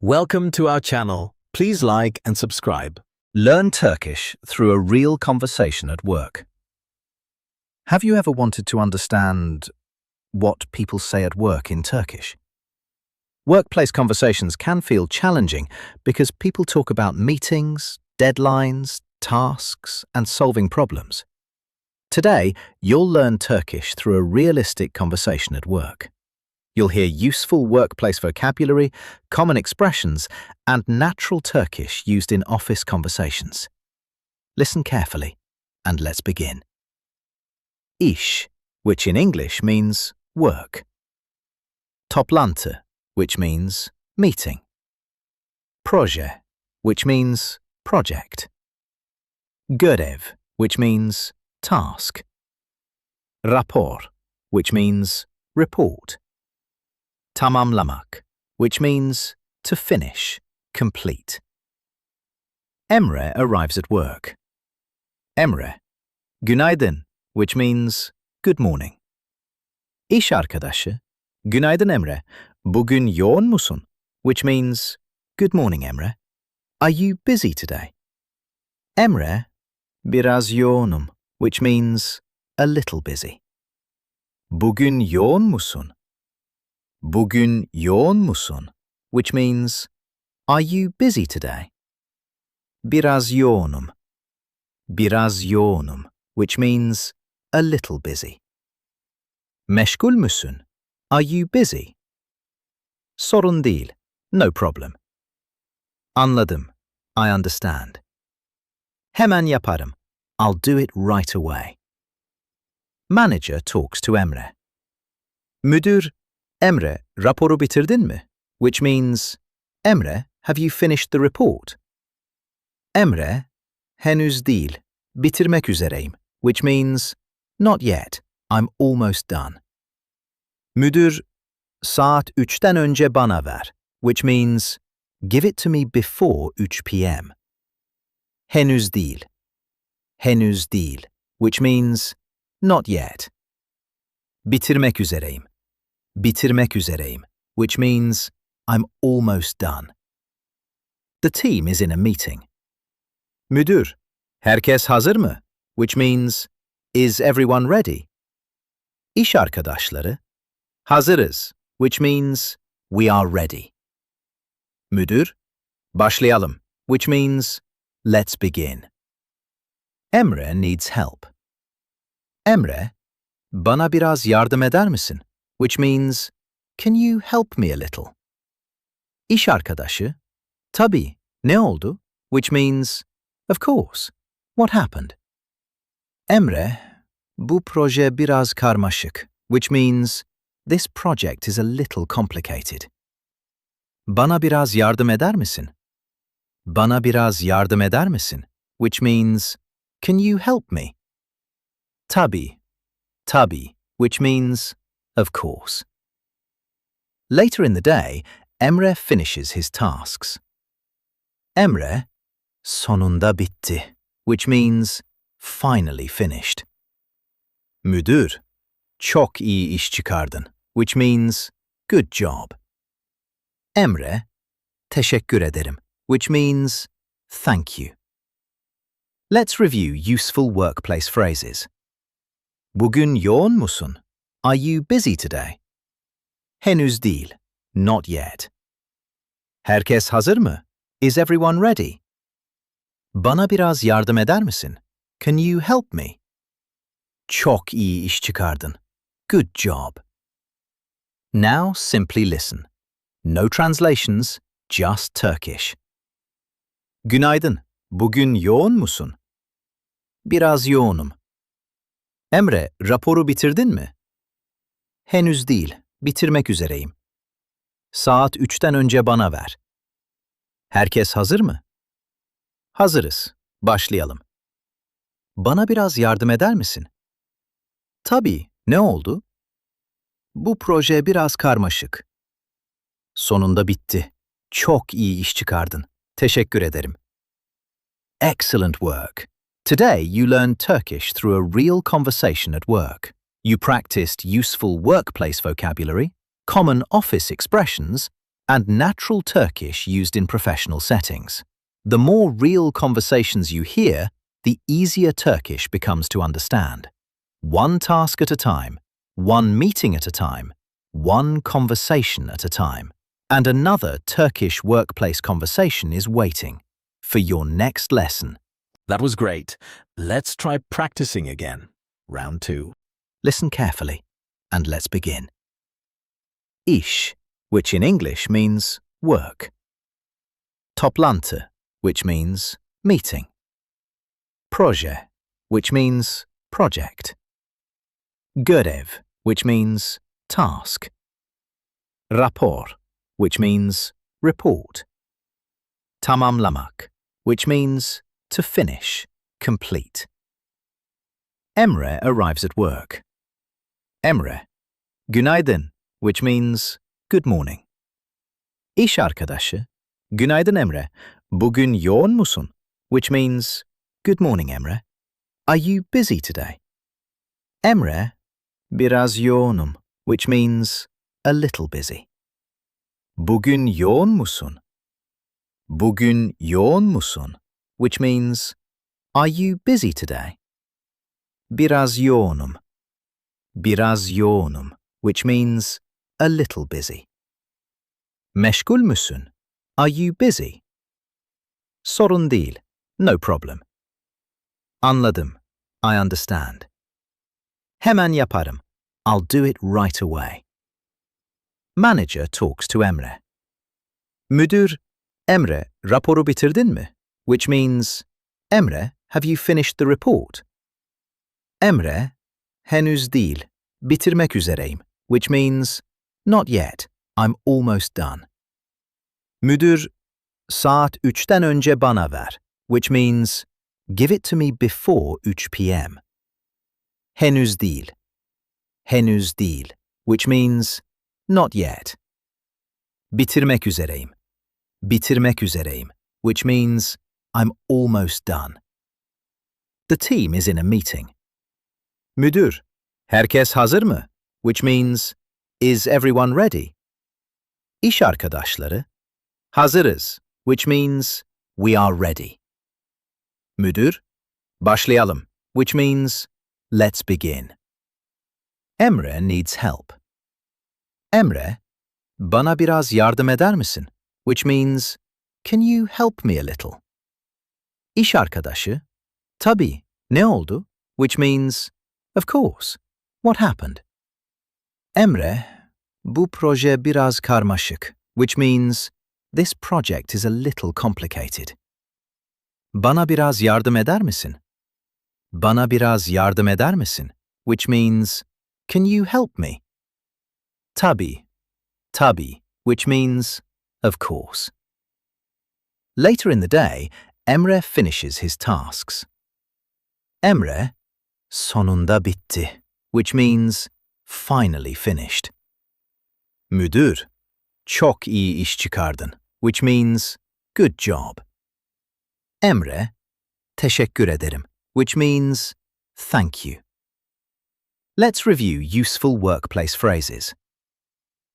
Welcome to our channel. Please like and subscribe. Learn Turkish through a real conversation at work. Have you ever wanted to understand what people say at work in Turkish? Workplace conversations can feel challenging because people talk about meetings, deadlines, tasks, and solving problems. Today, you'll learn Turkish through a realistic conversation at work. You'll hear useful workplace vocabulary, common expressions, and natural Turkish used in office conversations. Listen carefully, and let's begin. İş, which in English means work. Toplantı, which means meeting. Proje, which means project. Görev, which means task. Rapor, which means report. Tamamlamak, which means to finish, complete. Emre arrives at work. Emre, günaydın, which means good morning. İş arkadaşı, günaydın Emre, bugün yoğun musun? Which means good morning Emre. Are you busy today? Emre, biraz yoğunum, which means a little busy. Bugün yoğun musun? Bugün yoğun musun? Which means, are you busy today? Biraz yoğunum. Biraz yoğunum, which means a little busy. Meşgul müsün? Are you busy? Sorun değil, no problem. Anladım, I understand. Hemen yaparım, I'll do it right away. Manager talks to Emre. Müdür, Emre, raporu bitirdin mi? Which means, Emre, have you finished the report? Emre, henüz değil, bitirmek üzereyim, which means, not yet, I'm almost done. Müdür, saat 3'ten önce bana ver, which means, give it to me before 3 p.m. Henüz değil. Henüz değil, which means, not yet. Bitirmek üzereyim. Bitirmek üzereyim, which means, I'm almost done. The team is in a meeting. Müdür, herkes hazır mı? Which means, is everyone ready? İş arkadaşları, hazırız, which means, we are ready. Müdür, başlayalım, which means, let's begin. Emre needs help. Emre, bana biraz yardım eder misin? Which means, can you help me a little? İş arkadaşı, tabii, ne oldu? Which means, of course, what happened? Emre, bu proje biraz karmaşık, which means, this project is a little complicated. Bana biraz yardım eder misin? Bana biraz yardım eder misin? Which means, can you help me? Tabii, tabii, which means, of course. Later in the day, Emre finishes his tasks. Emre, sonunda bitti, which means finally finished. Müdür, çok iyi iş çıkardın, which means good job. Emre, teşekkür ederim, which means thank you. Let's review useful workplace phrases. Bugün yoğun musun? Are you busy today? Henüz değil, not yet. Herkes hazır mı? Is everyone ready? Bana biraz yardım eder misin? Can you help me? Çok iyi iş çıkardın. Good job. Now simply listen. No translations, just Turkish. Günaydın, bugün yoğun musun? Biraz yoğunum. Emre, raporu bitirdin mi? Henüz değil, bitirmek üzereyim. Saat 3'ten önce bana ver. Herkes hazır mı? Hazırız, başlayalım. Bana biraz yardım eder misin? Tabii, ne oldu? Bu proje biraz karmaşık. Sonunda bitti. Çok iyi iş çıkardın. Teşekkür ederim. Excellent work. Today you learned Turkish through a real conversation at work. You practiced useful workplace vocabulary, common office expressions, and natural Turkish used in professional settings. The more real conversations you hear, the easier Turkish becomes to understand. One task at a time, one meeting at a time, one conversation at a time. And another Turkish workplace conversation is waiting for your next lesson. That was great. Let's try practicing again. Round 2. Listen carefully, and let's begin. İş, which in English means work. Toplantı, which means meeting. Proje, which means project. Görev, which means task. Rapor, which means report. Tamamlamak, which means to finish, complete. Emre arrives at work. Emre, günaydın, which means good morning. İş arkadaşı, günaydın Emre, bugün yoğun musun? Which means good morning Emre. Are you busy today? Emre, biraz yoğunum, which means a little busy. Bugün yoğun musun? Bugün yoğun musun? Which means, are you busy today? Biraz yoğunum. Biraz yoğunum, which means a little busy. Meşgul müsün? Are you busy? Sorun değil, no problem. Anladım, I understand. Hemen yaparım, I'll do it right away. Manager talks to Emre. Müdür, Emre, raporu bitirdin mi? Which means, Emre, have you finished the report? Emre, henüz değil, bitirmek üzereyim, which means, not yet, I'm almost done. Müdür, saat 3'ten önce bana ver, which means, give it to me before 3 p.m. Henüz değil. Henüz değil, which means, not yet. Bitirmek üzereyim. Bitirmek üzereyim, which means, I'm almost done. The team is in a meeting. Müdür, herkes hazır mı? Which means, is everyone ready? İş arkadaşları, hazırız, which means, we are ready. Müdür, başlayalım, which means, let's begin. Emre needs help. Emre, bana biraz yardım eder misin? Which means, can you help me a little? İş arkadaşı, tabii, ne oldu? Which means, of course, what happened? Emre, bu proje biraz karmaşık, which means, this project is a little complicated. Bana biraz yardım eder misin? Bana biraz yardım eder misin? Which means, can you help me? Tabii, tabii, which means, of course. Later in the day, Emre finishes his tasks. Emre, sonunda bitti, which means, finally finished. Müdür, çok iyi iş çıkardın, which means, good job. Emre, teşekkür ederim, which means, thank you. Let's review useful workplace phrases.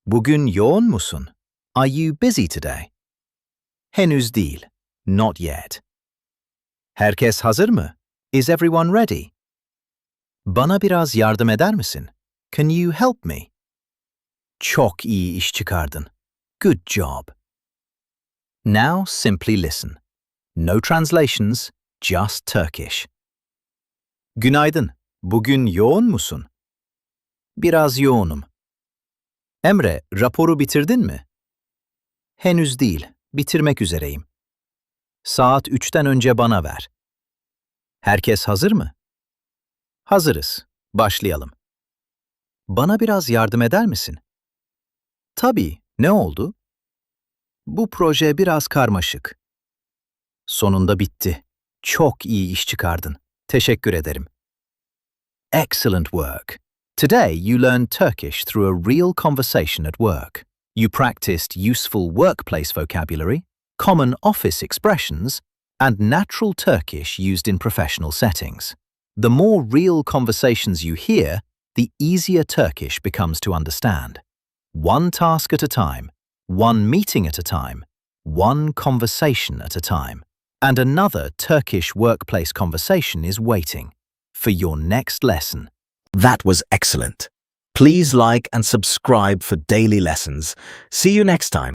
Bugün yoğun musun? Are you busy today? Henüz değil, not yet. Herkes hazır mı? Is everyone ready? Bana biraz yardım eder misin? Can you help me? Çok iyi iş çıkardın. Good job. Now simply listen. No translations, just Turkish. Günaydın. Bugün yoğun musun? Biraz yoğunum. Emre, raporu bitirdin mi? Henüz değil, bitirmek üzereyim. Saat 3'ten önce bana ver. Herkes hazır mı? Hazırız. Başlayalım. Bana biraz yardım eder misin? Tabii, ne oldu? Bu proje biraz karmaşık. Sonunda bitti. Çok iyi iş çıkardın. Teşekkür ederim. Excellent work. Today you learned Turkish through a real conversation at work. You practiced useful workplace vocabulary, common office expressions, and natural Turkish used in professional settings. The more real conversations you hear, the easier Turkish becomes to understand. One task at a time, one meeting at a time, one conversation at a time, and another Turkish workplace conversation is waiting for your next lesson. That was excellent. Please like and subscribe for daily lessons. See you next time.